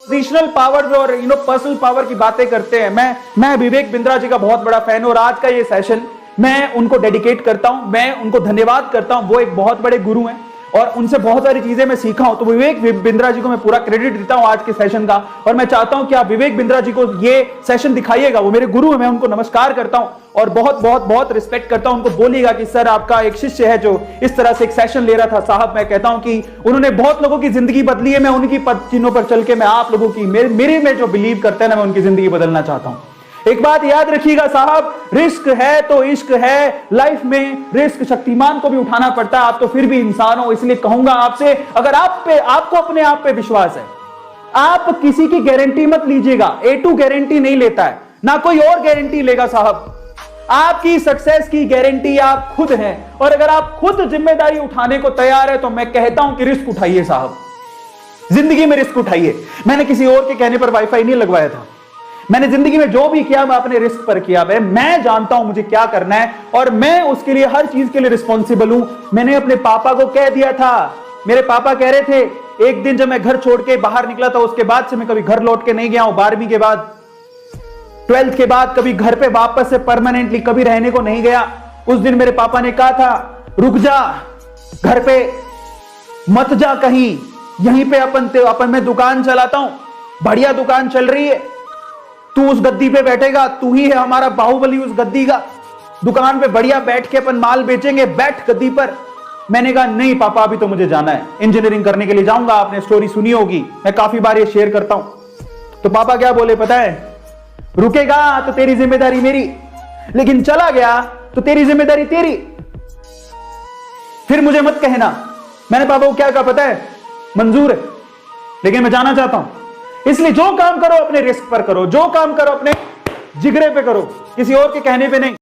Positional powers और personal power की बातें करते हैं। मैं विवेक बिंद्रा जी का बहुत बड़ा फैन हूं और आज का ये सेशन मैं उनको डेडिकेट करता हूं, मैं उनको धन्यवाद करता हूं। वो एक बहुत बड़े गुरु हैं और उनसे बहुत सारी चीजें मैं सीखा हूं। तो विवेक बिंद्रा जी को मैं पूरा क्रेडिट देता हूं आज के सेशन का और मैं चाहता हूं कि आप विवेक बिंद्रा जी को ये सेशन दिखाइएगा। वो मेरे गुरु हैं, मैं उनको नमस्कार करता हूं और बहुत बहुत बहुत रिस्पेक्ट करता हूं। उनको बोलिएगा कि सर आपका एक शिष्य है जो इस तरह से एक सेशन ले रहा था। साहब मैं कहता हूं कि उन्होंने बहुत लोगों की जिंदगी बदली है। मैं उनकी पद चिन्हों पर चल के मैं आप लोगों की मेरे में जो बिलीव करते हैं ना, मैं उनकी जिंदगी बदलना चाहता हूं। एक बात याद रखिएगा साहब, रिस्क है तो इश्क है। लाइफ में रिस्क शक्तिमान को भी उठाना पड़ता है। आप तो फिर भी इंसान हो, इसलिए कहूंगा आपसे, अगर आपको अपने आप पे विश्वास है, आप किसी की गारंटी मत लीजिएगा। A2 गारंटी नहीं लेता है, ना कोई और गारंटी लेगा साहब। आपकी सक्सेस की गारंटी आप खुद हैं और अगर आप खुद जिम्मेदारी उठाने को तैयार है तो मैं कहता हूं कि रिस्क उठाइए साहब, जिंदगी में रिस्क उठाइए। मैंने किसी और के कहने पर वाईफाई नहीं लगवाया था। मैंने जिंदगी में जो भी किया मैं अपने रिस्क पर किया। मैं जानता हूं मुझे क्या करना है और मैं उसके लिए हर चीज के लिए रिस्पॉन्सिबल हूं। मैंने अपने पापा को कह दिया था। मेरे पापा कह रहे थे, एक दिन जब मैं घर छोड़ के बाहर निकला था उसके बाद से मैं कभी घर लौट के नहीं गया हूं। 12वीं के बाद, 12th के बाद कभी घर पे वापस से परमानेंटली कभी रहने को नहीं गया। उस दिन मेरे पापा ने कहा था, रुक जा, घर पे मत जा कहीं, यहीं पे अपन मैं दुकान चलाता हूं, बढ़िया दुकान चल रही है, तू उस गद्दी पे बैठेगा, तू ही है हमारा बाहुबली उस गद्दी का। दुकान पे बढ़िया बैठ के अपन माल बेचेंगे, बैठ गद्दी पर। मैंने कहा नहीं पापा, अभी तो मुझे जाना है, इंजीनियरिंग करने के लिए जाऊंगा। आपने स्टोरी सुनी होगी, मैं काफी बार ये शेयर करता हूं। तो पापा क्या बोले पता है, रुकेगा तो तेरी जिम्मेदारी मेरी, लेकिन चला गया तो तेरी जिम्मेदारी तेरी, फिर मुझे मत कहना। मैंने पापा को क्या कहा पता है, मंजूर है लेकिन मैं जाना चाहता हूं। इसलिए जो काम करो अपने रिस्क पर करो, जो काम करो अपने जिगरे पे करो, किसी और के कहने पे नहीं।